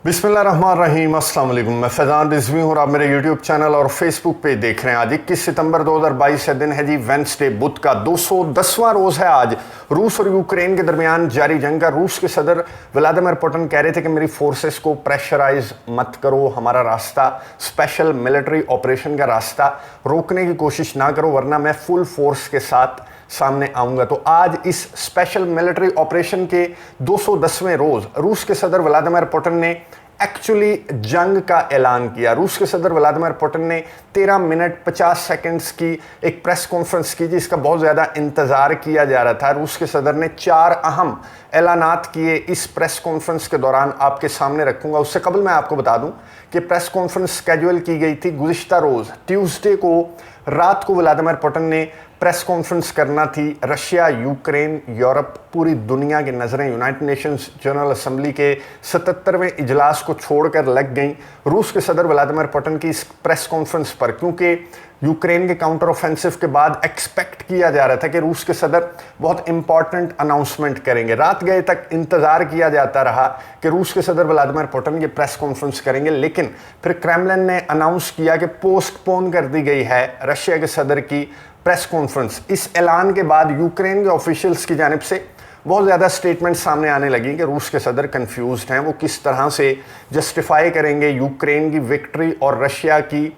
बिस्मिल्लाहिर्रहमानिर्रहीम, अस्सलाम वालेकुम। मैं फैज़ान रिजवी हूँ और आप मेरे यूट्यूब चैनल और फेसबुक पे देख रहे हैं। आज 21 सितंबर 2022 है, दिन है जी वेंसडे, बुध का 210वां रोज़ है आज रूस और यूक्रेन के दरमियान जारी जंग का। रूस के सदर व्लादिमीर पुतिन कह रहे थे कि मेरी फोर्सेस को प्रेशराइज मत करो, हमारा रास्ता स्पेशल मिलिट्री ऑपरेशन का रास्ता रोकने की कोशिश ना करो, वरना मैं फुल फोर्स के साथ सामने आऊंगा। तो आज इस स्पेशल मिलिट्री ऑपरेशन के 210वें रोज रूस के सदर व्लादिमीर पुतिन ने एक्चुअली जंग का ऐलान किया। रूस के सदर व्लादिमीर पुतिन ने 13 मिनट 50 सेकंड्स की एक प्रेस कॉन्फ्रेंस की, जिसका बहुत ज़्यादा इंतज़ार किया जा रहा था। रूस के सदर ने 4 अहम ऐलानात किए इस प्रेस कॉन्फ्रेंस के दौरान, आपके सामने रखूंगा। उससे कबल मैं आपको बता दूं कि प्रेस कॉन्फ्रेंस स्केड्यूल की गई थी गुज़िश्ता रोज़ ट्यूसडे को रात को व्लादिमीर पुतिन ने प्रेस कॉन्फ्रेंस करना थी। रशिया, यूक्रेन, यूरोप, पूरी दुनिया की नज़रें यूनाइटेड नेशंस जनरल असेंबली के 77वें इजलास को छोड़कर लग गई रूस के सदर व्लादिमीर पुतिन की इस प्रेस कॉन्फ्रेंस पर, क्योंकि यूक्रेन के काउंटर ऑफेंसिव के बाद एक्सपेक्ट किया जा रहा था कि रूस के सदर बहुत इंपॉर्टेंट अनाउंसमेंट करेंगे। रात गए तक इंतज़ार किया जाता रहा कि रूस के सदर व्लादिमीर पुतिन ये प्रेस कॉन्फ्रेंस करेंगे, लेकिन फिर क्रेमलिन ने अनाउंस किया कि पोस्टपोन कर दी गई है रशिया के सदर की प्रेस कॉन्फ्रेंस। इस ऐलान के बाद यूक्रेन के ऑफिशियल्स की जानिब से बहुत ज़्यादा स्टेटमेंट सामने आने लगी कि रूस के सदर कंफ्यूज्ड हैं, वो किस तरह से जस्टिफाई करेंगे यूक्रेन की विक्ट्री और रशिया की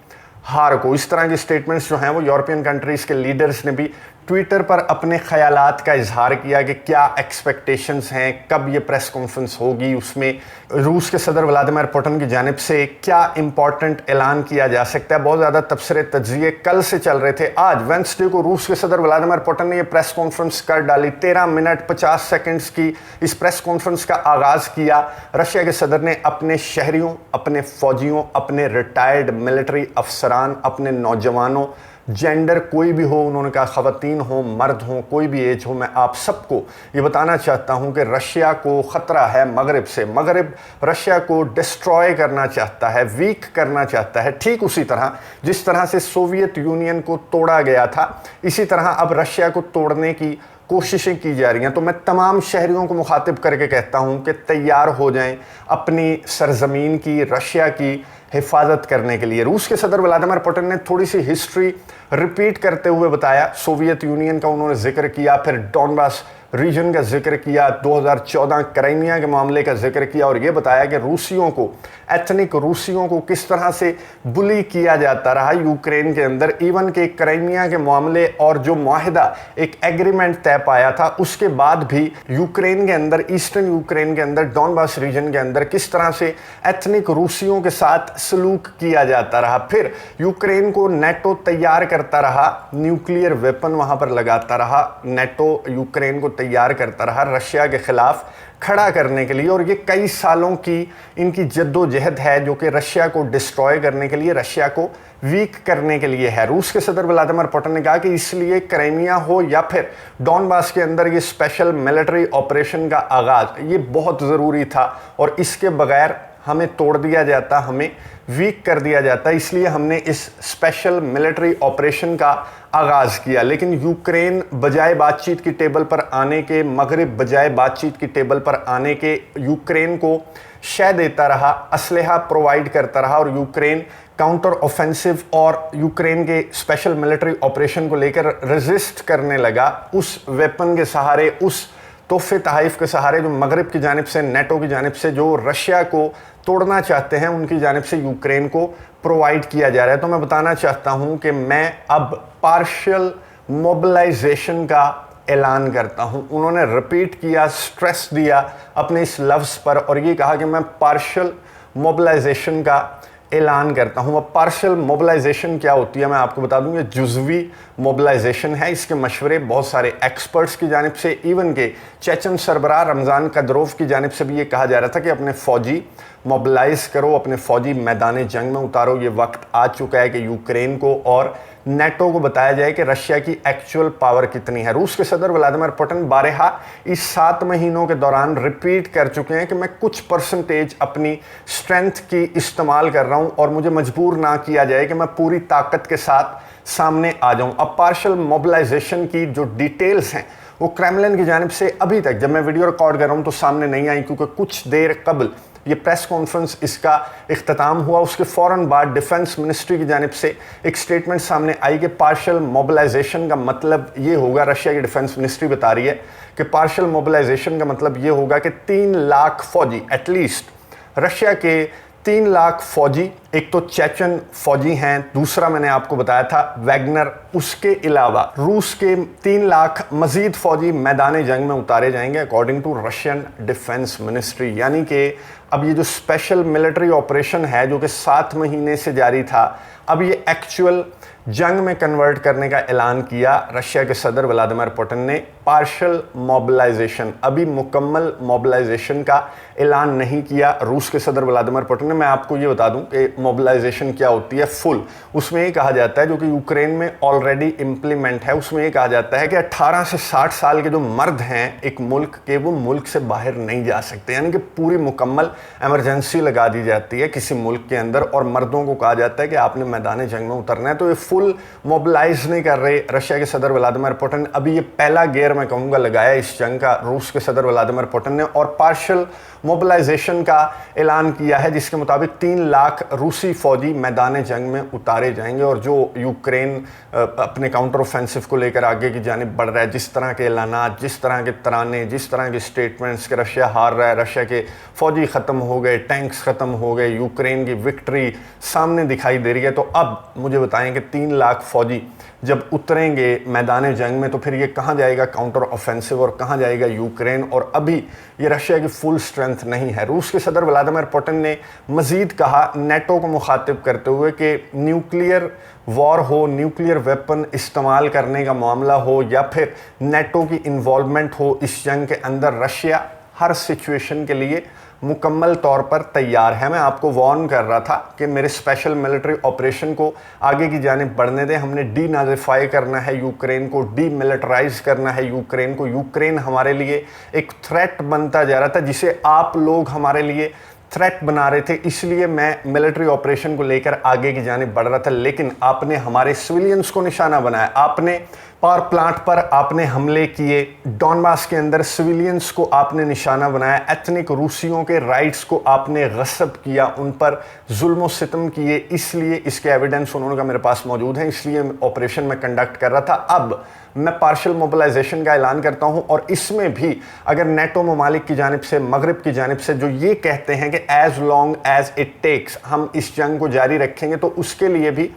हार को। इस तरह के स्टेटमेंट्स जो हैं वो यूरोपियन कंट्रीज़ के लीडर्स ने भी ट्विटर पर अपने ख्यालात का इजहार किया कि क्या एक्सपेक्टेशंस हैं, कब ये प्रेस कॉन्फ्रेंस होगी, उसमें रूस के सदर व्लादिमीर पुतिन की जानिब से क्या इंपॉर्टेंट ऐलान किया जा सकता है। बहुत ज़्यादा तबसरे तज्जिए कल से चल रहे थे। आज वेंसडे को रूस के सदर व्लादिमीर पुतिन ने ये प्रेस कॉन्फ्रेंस कर डाली। 13 मिनट 50 सेकंड्स की इस प्रेस कॉन्फ्रेंस का आगाज़ किया। रशिया के सदर ने अपने शहरियों, अपने फ़ौजियों, अपने रिटायर्ड मिलिट्री अफसरान, अपने नौजवानों, जेंडर कोई भी हो, उन्होंने कहा ख़वातीन हो, मर्द हो, कोई भी एज हो, मैं आप सबको ये बताना चाहता हूँ कि रशिया को ख़तरा है मगरिब से। मगरिब रशिया को डिस्ट्रॉय करना चाहता है, वीक करना चाहता है। ठीक उसी तरह जिस तरह से सोवियत यूनियन को तोड़ा गया था, इसी तरह अब रशिया को तोड़ने की कोशिशें की जा रही हैं। तो मैं तमाम शहरियों को मुखातिब करके कहता हूं कि तैयार हो जाएं अपनी सरजमीन की, रशिया की हिफाजत करने के लिए। रूस के सदर व्लादिमीर पुतिन ने थोड़ी सी हिस्ट्री रिपीट करते हुए बताया। सोवियत यूनियन का उन्होंने जिक्र किया, फिर डॉनबास रीजन का जिक्र किया, 2014 क्राइमिया के मामले का जिक्र किया और ये बताया कि रूसियों को, एथनिक रूसियों को किस तरह से बुली किया जाता रहा यूक्रेन के अंदर। इवन के क्राइमिया के मामले और जो मुआहिदा, एक एग्रीमेंट तय पाया था, उसके बाद भी यूक्रेन के अंदर, ईस्टर्न यूक्रेन के अंदर, डॉनबास रीजन के अंदर किस तरह से एथनिक रूसियों के साथ सलूक किया जाता रहा। फिर यूक्रेन को नेटो तैयार करता रहा, न्यूक्लियर वेपन वहां पर लगाता रहा, नेटो यूक्रेन को तैयार करता रहा रशिया के खिलाफ खड़ा करने के लिए। और ये कई सालों की इनकी जद्दोजहद है जो कि रशिया को डिस्ट्रॉय करने के लिए, रशिया को वीक करने के लिए है। रूस के सदर व्लादिमीर पुतिन ने कहा कि इसलिए क्राइमिया हो या फिर डॉनबास के अंदर ये स्पेशल मिलिट्री ऑपरेशन का आगाज ये बहुत ज़रूरी था और इसके बगैर हमें तोड़ दिया जाता, हमें वीक कर दिया जाता, इसलिए हमने इस स्पेशल मिलिट्री ऑपरेशन का आगाज़ किया। लेकिन यूक्रेन बजाय बातचीत की टेबल पर आने के, मगरिब बजाय बातचीत की टेबल पर आने के, यूक्रेन को शय देता रहा, असलहा प्रोवाइड करता रहा और यूक्रेन काउंटर ऑफेंसिव और यूक्रेन के स्पेशल मिलिट्री ऑपरेशन को लेकर रेजिस्ट करने लगा। उस वेपन के सहारे, उस तोहफे तहाइफ के सहारे जो मगरिब की जानिब से, नेटो की जानिब से, जो रशिया को तोड़ना चाहते हैं, उनकी जानिब से यूक्रेन को प्रोवाइड किया जा रहा है। तो मैं बताना चाहता हूं कि मैं अब पार्शियल मोबिलाइजेशन का ऐलान करता हूं। उन्होंने रिपीट किया, स्ट्रेस दिया अपने इस लफ्ज़ पर और ये कहा कि मैं पार्शियल मोबिलाइजेशन का ऐलान करता हूं। अब पार्शियल मोबिलाइजेशन क्या होती है मैं आपको बता दूं। ये जुज़वी मोबिलाइजेशन है। इसके मशवरे बहुत सारे एक्सपर्ट्स की जानिब से, इवन के चेचन सरबराह रमज़ान कदरोव की जानिब से भी ये कहा जा रहा था कि अपने फ़ौजी मोबिलाइज़ करो, अपने फ़ौजी मैदान जंग में उतारो। ये वक्त आ चुका है कि यूक्रेन को और नेटो को बताया जाए कि रशिया की एक्चुअल पावर कितनी है। रूस के सदर व्लादिमीर पुतिन बारहा इस 7 महीनों के दौरान रिपीट कर चुके हैं कि मैं कुछ परसेंटेज अपनी स्ट्रेंथ की इस्तेमाल कर रहा हूं और मुझे मजबूर ना किया जाए कि मैं पूरी ताकत के साथ सामने आ जाऊं। अब पार्शियल मोबिलाइजेशन की जो डिटेल्स हैं वो क्रेमलिन की जानिब से अभी तक, जब मैं वीडियो रिकॉर्ड कर रहा हूं, तो सामने नहीं आई, क्योंकि कुछ देर कबल ये प्रेस कॉन्फ्रेंस इसका इख्तिताम हुआ, उसके फ़ौरन बाद डिफेंस मिनिस्ट्री की जानिब से एक स्टेटमेंट सामने आई कि पार्शियल मोबिलाइजेशन का मतलब ये होगा, रशिया की डिफेंस मिनिस्ट्री बता रही है कि पार्शियल मोबिलाइजेशन का मतलब ये होगा कि 3 लाख फौजी, एटलीस्ट रशिया के 3 लाख फौजी, एक तो चेचन फौजी हैं, दूसरा मैंने आपको बताया था वैगनर, उसके अलावा रूस के 3 लाख मजीद फौजी मैदान जंग में उतारे जाएंगे according to Russian defence ministry. यानी कि अब ये जो स्पेशल मिलिट्री ऑपरेशन है जो कि 7 महीने से जारी था, अब ये एक्चुअल जंग में कन्वर्ट करने का ऐलान किया रशिया के सदर व्लादिमीर पुतिन ने। पार्शियल मोबिलाइजेशन, अभी मुकम्मल मोबिलाइजेशन का ऐलान नहीं किया रूस के सदर व्लादिमीर पुतिन ने। मैं आपको ये बता दूं कि मोबिलाइजेशन क्या होती है फुल, उसमें ये कहा जाता है, जो कि यूक्रेन में ऑलरेडी इम्प्लीमेंट है, उसमें ये कहा जाता है कि 18 से 60 साल के जो मर्द हैं एक मुल्क के, वो मुल्क से बाहर नहीं जा सकते। यानी कि पूरी मुकम्मल इमरजेंसी लगा दी जाती है किसी मुल्क के अंदर और मर्दों को कहा जाता है कि आपने मैदान जंग में उतरना है। तो ये फुल मोबिलाइज नहीं कर रहे रशिया के सदर व्लादिमीर पुतिन। अभी ये पहला गियर मैं कहूँगा लगाया इस जंग का रूस के सदर व्लादिमीर पुतिन ने, और पार्शियल मोबिलाइजेशन का ऐलान किया है जिसके मुताबिक 3 लाख रूसी फौजी मैदान जंग में उतारे जाएंगे। और जो यूक्रेन अपने काउंटर ऑफेंसिव को लेकर आगे की जानिब बढ़ रहा है, जिस तरह के ऐलानात, जिस तरह के तराने, जिस तरह के स्टेटमेंट्स के रशिया हार रहा है, रशिया के फौजी ख़त्म हो गए, टैंक्स ख़त्म हो गए, यूक्रेन की विक्ट्री सामने दिखाई दे रही है। तो अब मुझे बताएं कि 3 लाख फौजी जब उतरेंगे मैदान जंग में तो फिर ये कहाँ जाएगा काउंटर ऑफेंसिव और कहाँ जाएगा यूक्रेन। और अभी ये रशिया की फुल स्ट्रेंथ नहीं है। रूस के सदर व्लादिमीर पुतिन ने मजीद कहा नेटो को मुखातिब करते हुए कि न्यूक्लियर वॉर हो, न्यूक्लियर वेपन इस्तेमाल करने का मामला हो या फिर नेटो की इन्वॉल्वमेंट हो इस जंग के अंदर, रशिया हर सिचुएशन के लिए मुकम्मल तौर पर तैयार है। मैं आपको वार्न कर रहा था कि मेरे स्पेशल मिलिट्री ऑपरेशन को आगे की जानिब बढ़ने दें, हमने डीनाज़िफाई करना है यूक्रेन को, डीमिलिटराइज करना है यूक्रेन को। यूक्रेन हमारे लिए एक थ्रेट बनता जा रहा था जिसे आप लोग हमारे लिए थ्रेट बना रहे थे, इसलिए मैं मिलिट्री ऑपरेशन को लेकर आगे की जानिब बढ़ रहा था। लेकिन आपने हमारे सिविलियंस को निशाना बनाया, आपने पावर प्लांट पर आपने हमले किए, डॉनबास के अंदर सिविलियंस को आपने निशाना बनाया, एथनिक रूसियों के राइट्स को आपने गस्ब किया, उन पर जुल्म सितम किए। इसलिए इसके एविडेंस उन्होंने कहा मेरे पास मौजूद हैं, इसलिए ऑपरेशन में कंडक्ट कर रहा था। अब मैं पार्शियल मोबिलाइजेशन का ऐलान करता हूं और इसमें भी अगर नेटो ममालिक की जानिब से, मगरिब की जानिब से जो ये कहते हैं कि as long as it takes हम इस जंग को जारी रखेंगे, तो उसके लिए भी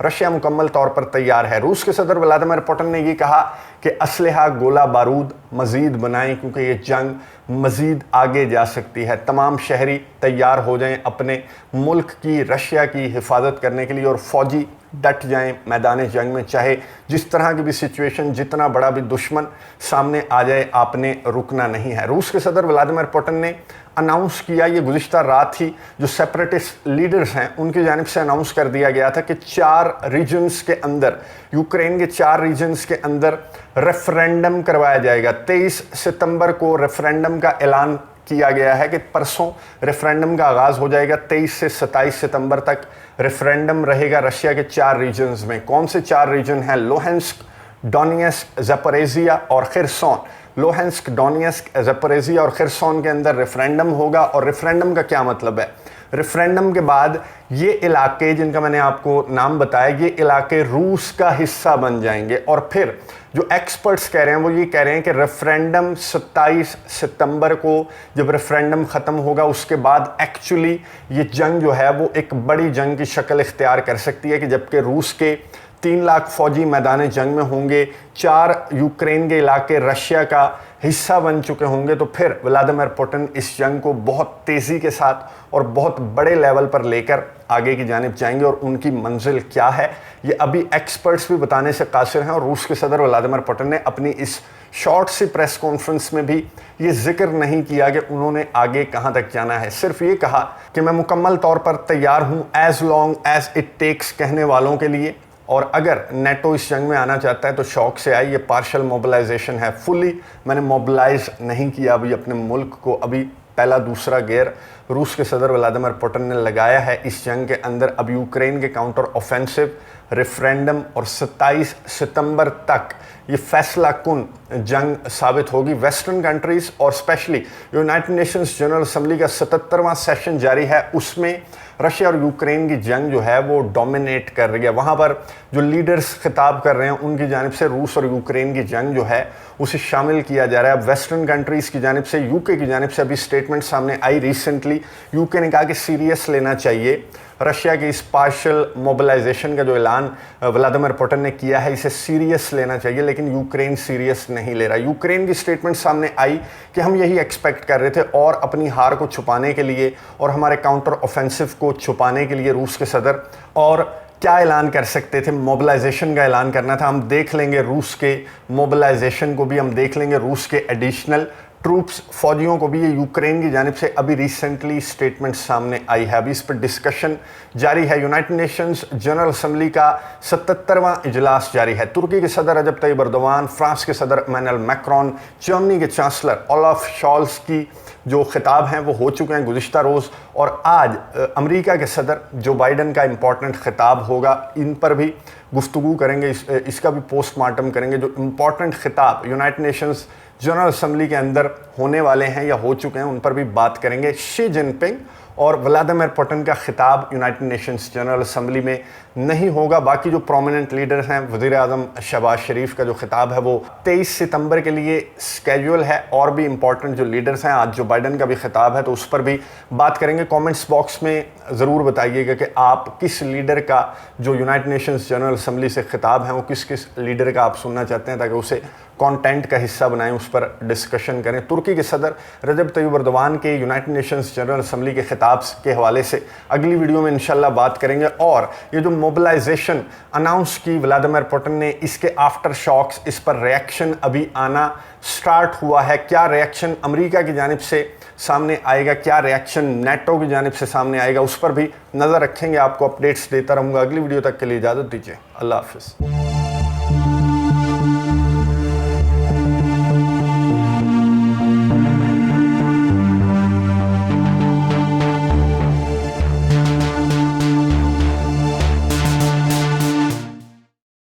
रशिया मुकम्मल तौर पर तैयार है। रूस के सदर व्लादिमीर पुतिन ने ये कहा कि असलहा, गोला बारूद मज़ीद बनाएं क्योंकि ये जंग मज़ीद आगे जा सकती है। तमाम शहरी तैयार हो जाएं अपने मुल्क की, रशिया की हिफाजत करने के लिए, और फ़ौजी डट जाएं मैदान जंग में, चाहे जिस तरह की भी सिचुएशन, जितना बड़ा भी दुश्मन सामने आ जाए, आपने रुकना नहीं है। रूस के सदर व्लादिमीर पुतिन ने अनाउंस किया, ये गुज़िश्ता रात ही जो सेपरेटिस्ट लीडर्स हैं उनकी जानिब से अनाउंस कर दिया गया था कि 4 रीजन्स के अंदर, यूक्रेन के 4 रीजन्स के अंदर रेफरेंडम करवाया जाएगा। 23 सितंबर को रेफरेंडम का ऐलान किया गया है कि परसों रेफरेंडम का आगाज़ हो जाएगा। 23 से 27 सितंबर तक रेफरेंडम रहेगा रशिया के 4 रीजन्स में। कौन से 4 रीजन हैं? लोहेंस्क, डोनेट्स्क, ज़पोरिज़िया और खिरसोन। लोहेंस्क, डोनेट्स्क, ज़पोरिज़िया और खिरसोन के अंदर रेफरेंडम होगा। और रेफरेंडम का क्या मतलब है? रेफरेंडम के बाद ये इलाके जिनका मैंने आपको नाम बताया, ये इलाके रूस का हिस्सा बन जाएंगे। और फिर जो एक्सपर्ट्स कह रहे हैं वो ये कह रहे हैं कि रेफरेंडम 27 सितंबर को जब रेफरेंडम ख़त्म होगा उसके बाद एक्चुअली ये जंग जो है वो एक बड़ी जंग की शक्ल इख्तियार कर सकती है कि जबकि रूस के 3 लाख फौजी मैदान जंग में होंगे, 4 यूक्रेन के इलाके रशिया का हिस्सा बन चुके होंगे, तो फिर व्लादिमीर पुतिन इस जंग को बहुत तेज़ी के साथ और बहुत बड़े लेवल पर लेकर आगे की जानिब जाएंगे। और उनकी मंजिल क्या है ये अभी एक्सपर्ट्स भी बताने से कासिर हैं। और रूस के सदर व्लादिमीर पुतिन ने अपनी इस शॉर्ट सी प्रेस कॉन्फ्रेंस में भी ये जिक्र नहीं किया कि उन्होंने आगे कहाँ तक जाना है, सिर्फ ये कहा कि मैं मुकम्मल तौर पर तैयार हूँ as long as it takes कहने वालों के लिए। और अगर नेटो इस जंग में आना चाहता है तो शौक से आए, ये पार्शियल मोबिलाइजेशन है, फुली मैंने मोबिलाइज नहीं किया अभी अपने मुल्क को। अभी पहला दूसरा गियर रूस के सदर व्लादिमीर पुतिन ने लगाया है इस जंग के अंदर। अब यूक्रेन के काउंटर ऑफेंसिव, रेफरेंडम और 27 सितंबर तक ये फैसला कुन जंग साबित होगी। वेस्टर्न कंट्रीज़ और specially United Nations general assembly का 77वां सेशन जारी है, उसमें रशिया और यूक्रेन की जंग जो है वो डोमिनेट कर रही है। वहाँ पर जो लीडर्स खिताब कर रहे हैं उनकी जानिब से रूस और यूक्रेन की जंग जो है उसे शामिल किया जा रहा है। अब वेस्टर्न कंट्रीज़ की जानिब से, यूके की जानिब से अभी स्टेटमेंट सामने आई रिसेंटली। यूके ने कहा कि सीरियस लेना चाहिए रशिया की इस पार्शियल मोबिलाइजेशन का जो ऐलान व्लादिमीर पुतिन ने किया है, इसे सीरियस लेना चाहिए, लेकिन यूक्रेन सीरियस नहीं ले रहा। यूक्रेन की स्टेटमेंट सामने आई कि हम यही एक्सपेक्ट कर रहे थे और अपनी हार को छुपाने के लिए और हमारे काउंटर ऑफेंसिव को छुपाने के लिए रूस के सदर और क्या ऐलान कर सकते थे, मोबिलाइजेशन का ऐलान करना था। हम देख लेंगे रूस के मोबिलाइजेशन को भी, हम देख लेंगे रूस के एडिशनल ट्रूप्स, फौजियों को भी। ये यूक्रेन की जानिब से अभी रिसेंटली स्टेटमेंट सामने आई है। अभी इस पर डिस्कशन जारी है। यूनाइटेड नेशंस जनरल असेंबली का 77वां इजलास जारी है। तुर्की के सदर रजब तैयब एर्दोगान, फ्रांस के सदर इमैनुअल मैक्रोन, जर्मनी के चांसलर ओलाफ शॉल्स की जो खिताब हैं वो हो चुके हैं गुज़िश्ता रोज़, और आज अमेरिका के सदर जो बाइडन का इम्पॉर्टेंट खिताब होगा, इन पर भी गुफ्तगू करेंगे, इसका भी पोस्टमार्टम करेंगे। जो इम्पॉर्टेंट खिताब यूनाइटेड नेशंस जनरल असेंबली के अंदर होने वाले हैं या हो चुके हैं, उन पर भी बात करेंगे। शी जिनपिंग और व्लादिमीर पुतिन का खिताब यूनाइटेड नेशंस जनरल असेंबली में नहीं होगा। बाकी जो प्रोमिनेंट लीडर्स हैं, वज़ीर आज़म शहबाज शरीफ का जो खिताब है वो 23 सितंबर के लिए स्केड्यूल है। और भी इंपॉर्टेंट जो लीडर्स हैं, आज जो बाइडन का भी खिताब है तो उस पर भी बात करेंगे। कमेंट्स बॉक्स में ज़रूर बताइएगा कि आप किस लीडर का जो यूनाइटेड नेशंस जनरल असेंबली से खिताब है वो किस किस लीडर का आप सुनना चाहते हैं, ताकि उसे कंटेंट का हिस्सा बनाएं, उस पर डिस्कशन करें। तुर्की के सदर रजब तैयब एर्दोगान के यूनाइटेड नेशंस जनरल असेंबली के खिताब के हवाले से अगली वीडियो में इंशाल्लाह बात करेंगे। और ये जो मोबिलाइजेशन अनाउंस की व्लादिमीर पुतिन ने, इसके आफ्टर शॉक्स, इस पर रिएक्शन अभी आना स्टार्ट हुआ है। क्या रिएक्शन अमेरिका की जानिब से सामने आएगा, क्या रिएक्शन नेटो की जानिब से सामने आएगा, उस पर भी नज़र रखेंगे। आपको अपडेट्स देता रहूँगा। अगली वीडियो तक के लिए इजाज़त दीजिए। अल्लाह हाफ़िज़।